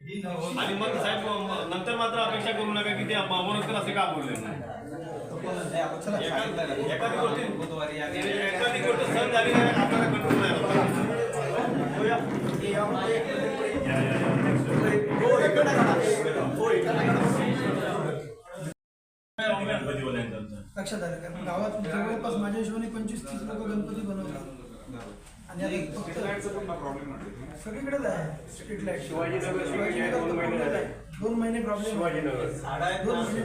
आणि मग साहेब नंतर मात्र अपेक्षा करू नका की ते मनोजकर असे का बोलले. एखादी गोष्ट सहन झाली नाही आपल्याला कंट्रोल नाही लक्षात आलं. कारण गावात जवळपास माझ्या हिशोबाने 25-30 लोक गणपती बनवतात आणि आता सगळीकडेच आहे स्ट्रीट लाईट. शिवाजीनगर 2 महिने प्रॉब्लेम. शिवाजीनगर 2 महिने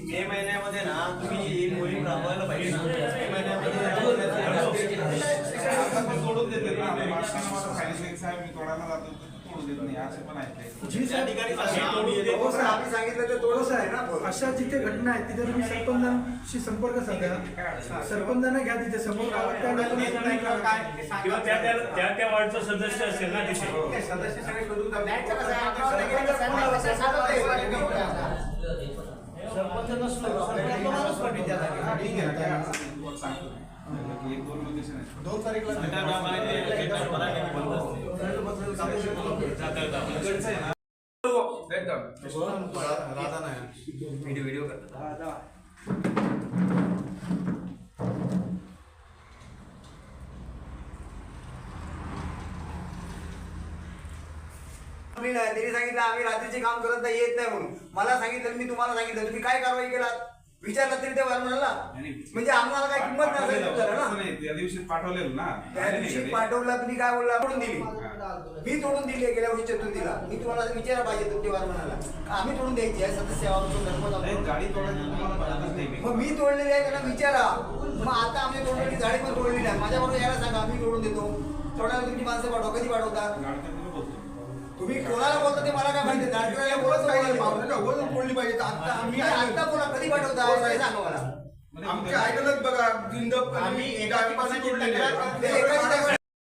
मे महिन्यामध्ये ना तुम्ही ही मोहीम राबवायला पाहिजे. मे महिन्यामध्ये सोडून देते ना साहेब मी तोडायला जातो तोडू देत नाही असं पण आहे. आम्ही सांगितलं ते थोडंसं आहे ना. अशा जिथे घटना आहेत तिथे तुम्ही सरपंचांशी संपर्क साधा. सरपंचांना घ्या तिथे समोर गावात किंवा त्या वार्डचा सदस्य असेल ना तिथे सदस्य सगळे शोधून व्हिडिओ करतात. त्यांनी सांगितलं आम्ही रात्रीचे काम करत नाही, येत नाही म्हणून. मला सांगितलं, मी तुम्हाला सांगितलं, तुम्ही काय कारवाई केला विचारलं तरी ते म्हणाला म्हणजे आम्हाला काय किंमत नाही ना. त्या दिवशी पाठवलेलं ना, त्या दिवशी पाठवला तुम्ही काय बोलला तोडून दिली. मी तोडून दिली गेल्या वर्षी चतुर्थीला. मी तुम्हाला विचारायला पाहिजे तुमच्या म्हणाला आम्ही तोडून द्यायची आहे सदस्य गाडी तोडायची मग मी तोडलेली आहे त्यांना विचारा. मग आता आम्ही तोडलेली झाडी पण तोडलेली आहे. माझ्याबरोबर यायला सांगा आम्ही तोडून देतो. तोडायला तुमची माणसं पाठवा. कधी पाठवता तुम्ही? कोणाला बोलता ते मला काय माहिती. दाडकेला बोलत तोडली पाहिजे. आता आम्ही आता बोला कधी पाठवता सांगा मला. आमच्या ऐकलंच बघा आम्ही एकाची